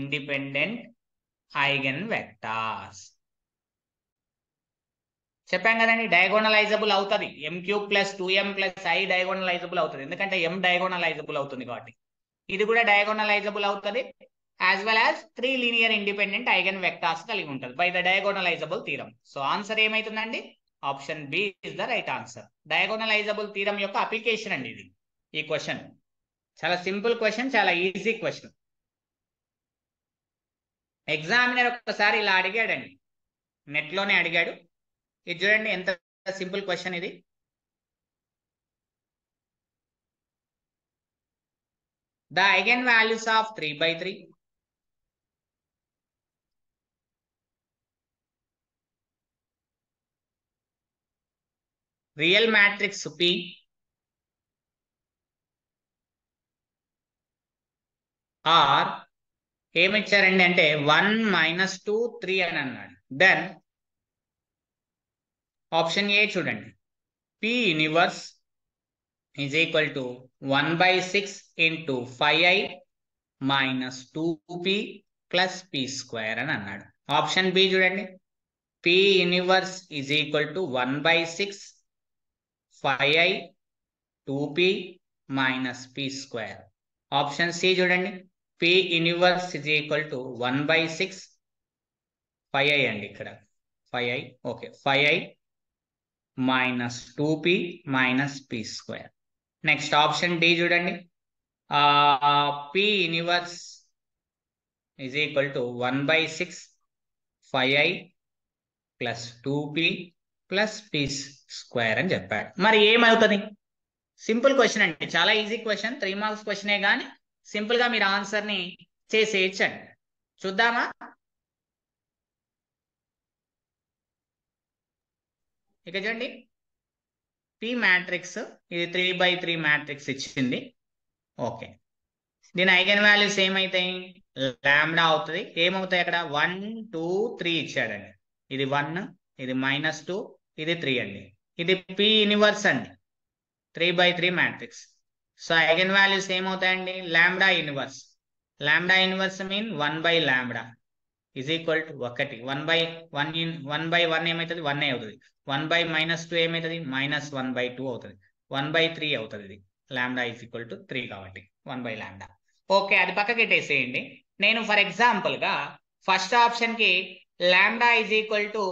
Independent eigen vectors. చెప్పాం కదండి, డయాగోనలైజబుల్ అవుతుంది. m³ + 2m + i డయాగోనలైజబుల్ అవుతుంది, ఎందుకంటే m డయాగోనలైజబుల్ అవుతుంది కాబట్టి. ఇది కూడా డయాగోనలైజబుల్ అవుతుంది, as well as 3 linear independent eigen vectors కలిగి ఉంటుంది by the diagonalizable theorem. So answer ఏమైతుందండి? Option B is the right answer. Diagonalizable theorem యొక్క అప్లికేషన్ అండి ఇది. ఈ క్వశ్చన్ చాలా సింపుల్ క్వశ్చన్, చాలా ఈజీ క్వశ్చన్. ఎగ్జామినర్ ఒక్కసారి ఇలా అడిగాడండి, నెట్లోనే అడిగాడు. ఇది చూడండి ఎంత సింపుల్ క్వశ్చన్ ఇది. The eigenvalues of 3/3 real matrix P are ఏమిచ్చారండి అంటే 1 - 2 3 అని అన్నాడు. దెన్ ఆప్షన్ ఏ చూడండి, P inverse is equal to 1/6 into 5i minus 2p plus p square అని అన్నాడు. ఆప్షన్ బి చూడండి, P inverse is equal to 1/6 5i 2p minus p square. Option C చూడండి, P inverse is equal to 1/6 5i అండి, ఇక్కడ 5i, okay, 5i minus 2p minus p square. Next option D చూడండి, P inverse is equal to 1/6 5i plus 2p plus p square అని చెప్పాడు. మరి ఏమవుతుంది? Simple question అండి, చాలా ఈజీ క్వశ్చన్, 3 మార్క్స్ క్వశ్చనే కానీ సింపుల్ గా మీరు ఆన్సర్ ని చేసేయచ్చండి. చూద్దామా? ఇక చూడండి, P మ్యాట్రిక్స్ ఇది 3/3 మ్యాట్రిక్స్ ఇచ్చింది. ఓకే, దీని ఐగన్ వాల్యూస్ ఏమైతాయి? లాంబ్డా అవుతుంది. ఏమవుతాయి అక్కడ? 1 2 3 ఇచ్చాడండి. ఇది 1, ఇది -2, ఇది 3 అండి. ఇది P ఇన్వర్స్ అండి, 3/3 మ్యాట్రిక్స్. సో ఐగన్ వాల్యూస్ ఏమవుతాయండి? Lambda inverse. Lambda inverse mean 1/λ is equal to 1. 1/1 ఏమవుతుంది? 1 అవుతుంది. 1/-2 ఏమవుతుంది? -1/2 అవుతుంది. 1/3 అవుతుంది. ఇది లాంబ్డా is equal to 3 కాబట్టి 1/λ. ఓకే, అది పక్కకి పెట్టేసేయండి. నేను ఫర్ ఎగ్జాంపుల్ గా ఫస్ట్ ఆప్షన్ కి లాంబ్డా is equal to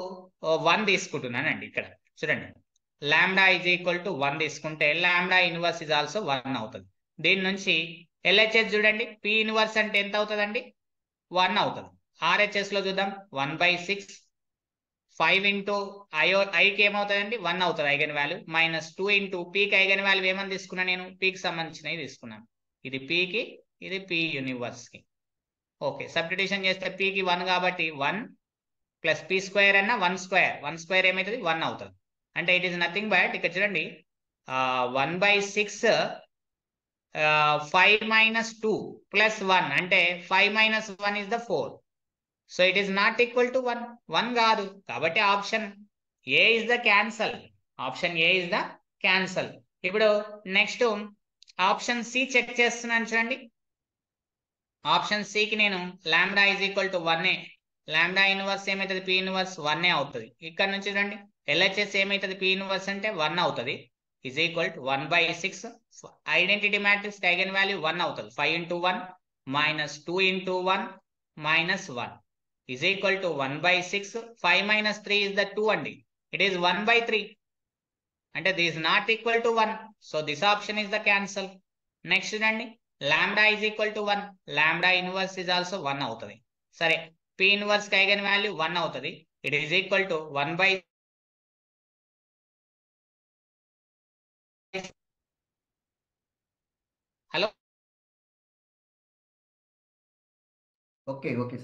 1 తీసుకుంటున్నానండి. ఇక్కడ చూడండి, లాంబ్డా is equal to 1 తీసుకుంటే లాంబ్డా ఇన్వర్స్ ఇస్ ఆల్సో 1 అవుతుంది. దీని నుంచి LHS చూడండి, P ఇన్వర్స్ అంటే ఎంత అవుతుందండి? 1 అవుతుంది. RHS లో చూద్దాం, 1/6 5 ఇంటూ ఐకి ఏమవుతుందండి? 1 అవుతుంది ఐగన్ వాల్యూ. -2 ఇంటూ పీకి ఐగన్ వాల్యూ ఏమని తీసుకున్నాను నేను? పీకి సంబంధించినవి తీసుకున్నాను. ఇది పీకి, ఇది P యూనివర్స్ కి. ఓకే, సబ్స్టిట్యూషన్ చేస్తే పీకి 1 కాబట్టి 1 ప్లస్ p స్క్వేర్ అన్న 1 స్క్వేర్ ఏమవుతుంది? 1 అవుతుంది. అంటే ఇట్ ఈస్ నథింగ్ బట్, ఇక్కడ చూడండి 1/6 5 - 2 ప్లస్ 1 అంటే 5 - 1 is the 4. So it is not equal to 1 కాదు. కాబట్టి option A is the cancel. Option A is the cancel. ఇప్పుడు నెక్స్ట్ ఆప్షన్ సి చెక్ చేస్తున్నాను చూడండి. ఆప్షన్ సి కి నేను lambda is equal to 1. Lambda inverse ఏమవుతుంది? P inverse 1 అవుతుంది. ఇక్కడ నుంచి చూడండి, LHS ఏమవుతుంది? P ఇన్వర్స్ అంటే 1 అవుతుంది, is equal to 1/6. Identity matrix eigen value 1 అవుతుంది. 5 into 1 minus 2 into 1 minus 1 is equal to 1/6. 5 - 3 is the 2 అండి. It is 1/3. అంటే this is not equal to 1. So this option is the cancel. Next చూడండి, lambda is equal to 1. Lambda inverse is also 1 అవుతుంది. సరే, P inverse eigen value 1 అవుతుంది. It is equal to 1/. Hello, okay okay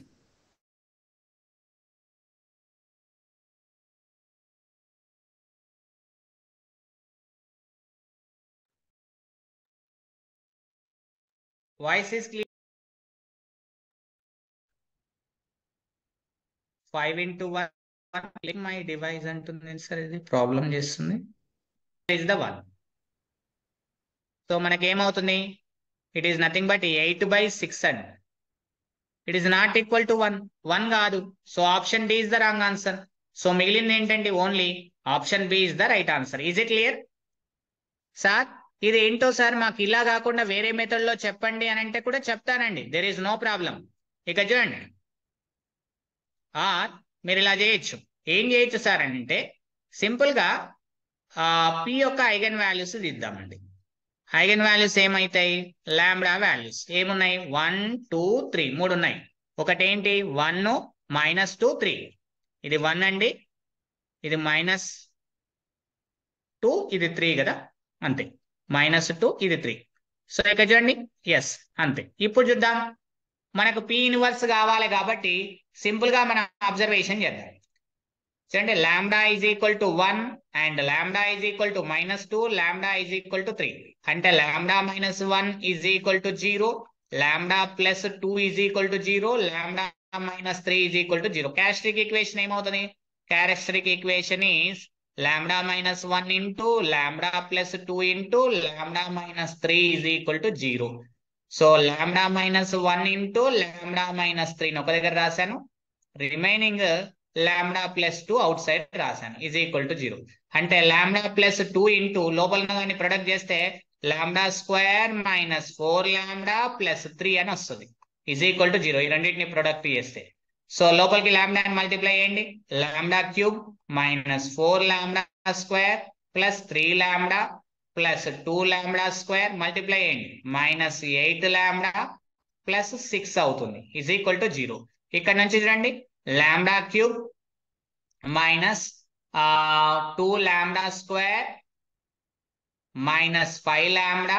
voice is clear. 5 into 1 click my device అంటుంది sir, ఇది problem చేస్తుంది. Is the 1. So మనకి ఏమవుతుంది? It is nothing but 8/6 అండి. It is not equal to 1. 1 కాదు. So option D is the wrong answer. So మిగిలింది ఏంటంటే only option B is the right answer. Is it clear? Sir ఇది ఏంటో sir మాకు ఇలా కాకుండా వేరే మెథడ్ లో చెప్పండి అని అంటే కూడా చెప్తానండి. There is no problem. ఇక చూడండి, మీరు ఇలా చేయొచ్చు. ఏం చేయొచ్చు సార్ అని అంటే సింపుల్ గా పి యొక్క ఐగన్ వాల్యూస్ దిద్దామండి. ఐగన్ వాల్యూస్ ఏమైతాయి? లాంబ్డా వాల్యూస్ ఏమున్నాయి? 1 2 3 3 ఉన్నాయి. ఒకటి ఏంటి? 1 -2 3. ఇది 1 అండి, ఇది -2, ఇది 3 కదా, అంతే. -2 ఇది 3. సో ఇక చూడండి, ఎస్ అంతే. ఇప్పుడు చూద్దాం, మనకు పి ఇన్వర్స్ కావాలి కాబట్టి సింపుల్ గా మనం అబ్జర్వేషన్ చేద్దాం. చూడండి, lambda is equal to 1 and lambda is equal to -2, lambda is equal to 3. అంటే lambda -1 is equal to 0, lambda +2 is equal to 0, lambda -3 is equal to 0. Characteristic equation ఏమవుతుంది? Characteristic equation is lambda -1 into lambda +2 into lambda -3 is equal to 0. So lambda -1 into lambda -3 ఒక దగ్గర రాశాను, remaining lambda +2 out side రాశాను, is equal to 0. అంటే lambda +2 into లోపల దాన్ని product చేస్తే lambda square -4 lambda +3 అని వస్తుంది, ఈజ్ ఈక్వల్ టు 0. ఈ రెండింటిని ప్రొడక్ట్ చేస్తే సో లోపలికి లాంబ్డా మల్టిప్లై చేయండి. Lambda cube -4 lambda square +3 lambda +2 lambda square multiply చేయండి, -8 లాంబ్డా +6 అవుతుంది, ఈజ్ ఈక్వల్ టు 0. ఇక్కడ నుంచి చూడండి, lambda cube -2 lambda square -5 lambda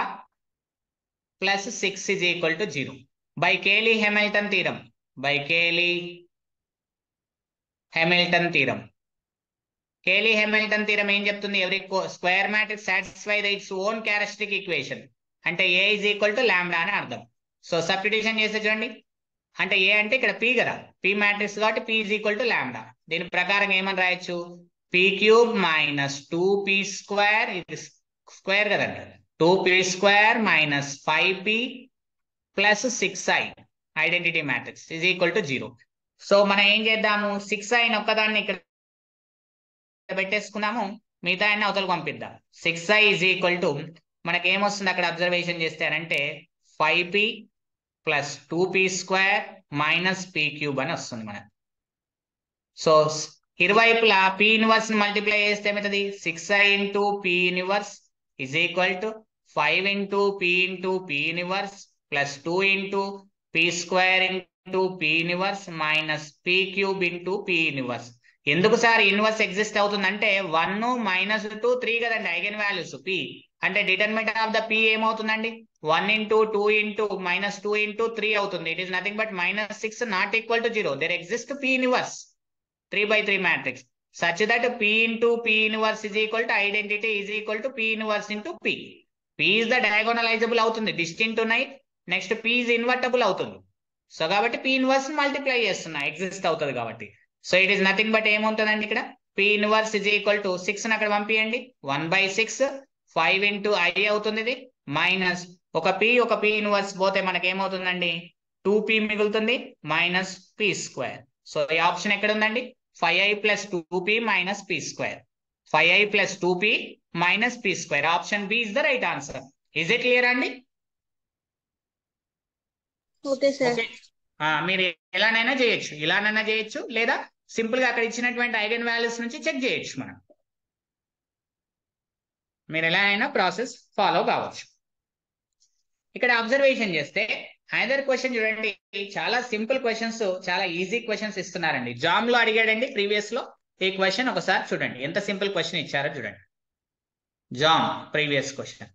+6 is equal to 0. By Cayley Hamilton theorem, by Cayley Hamilton theorem. Cayley Hamilton theorem ఏం చెప్తుంది? Every square matrix satisfy its own characteristic equation. అంటే ఏ is equal to lambda అని అర్థం. So substitution చేస్తే చూడండి, అంటే ఏ అంటే ఇక్కడ పి కదా, పి మ్యాట్రిక్స్ కాబట్టి P is equal to lambda. దీని ప్రకారం ఏమని రాయొచ్చు? పి క్యూబ్ -2p స్క్వేర్, ఇది స్క్వేర్ కదండి, 2p square -5p +6i identity matrix is equal to 0. So మనం ఏం చేద్దాము, 6i ఒక్కదాన్ని ఇక్కడ పెట్టేసుకున్నాము, మిగతా అన్ని అవతలకు పంపిద్దాం. 6i ఈజ్ ఈక్వల్ టు మనకి ఏమొస్తుంది అక్కడ అబ్జర్వేషన్ చేస్తే అంటే 5p + 2p square -p cube అని వస్తుంది మనకు. సో ఇరువైపులా పి ఇన్వర్స్ మల్టిప్లై చేస్తే ఏమవుతుంది? 6i into P inverse is equal to 5 into P into P inverse +2 into P square into P inverse -p cube into P inverse. ఎందుకు sir inverse exist అవుతుందంటే 1 -2 3 కదండి eigen values P. అంటే determinant of the P ఏమవుతుందండి? 1 into 2 into -2 into 3 అవుతుంది. It is nothing but -6 not equal to 0. There exist P inverse 3/3 matrix such that p into p inverse is equal to identity is equal to p inverse into p. P is the diagonalizable అవుతుంది, distinct ఉన్నాయి, next p is invertible అవుతుంది. So కాబట్టి p inverse multiply చేస్తున్నా, exist అవుతుంది కాబట్టి. So it is nothing but ఏముంటుందండి ఇక్కడ? p inverse is equal to 6 ని అక్కడ పంపియండి, 1/6 5 into i అవుతుంది, ఇది మైనస్ ఒక p ఇన్వర్స్ పోతే మనకి ఏమవుతుందండి? 2p మిగులుతుంది -p స్క్వేర్. సో ఈ ఆప్షన్ ఎక్కడ ఉందండి? 5i + 2p - p square, 5i + 2p - p square. Option B is the right answer. Is it clear అండి? Okay sir. మీరు ఎలానైనా చేయొచ్చు, ఇలానైనా చేయొచ్చు, లేదా సింపుల్ గా అక్కడ ఇచ్చినటువంటి ఐగన్ వాల్యూస్ నుంచి చెక్ చేయొచ్చు. మనం మీరు ఎలా అయినా ప్రాసెస్ ఫాలో కావచ్చు. ఇక్కడ అబ్జర్వేషన్ చేస్తే ఐదర్ క్వశ్చన్ చూడండి, చాలా సింపుల్ క్వశ్చన్స్, చాలా ఈజీ క్వశ్చన్స్ ఇస్తున్నారండి. జామ్ లో అడిగాడండి ప్రీవియస్ లో ఈ క్వశ్చన్, ఒకసారి చూడండి ఎంత సింపుల్ క్వశ్చన్ ఇచ్చారో చూడండి. Jam previous question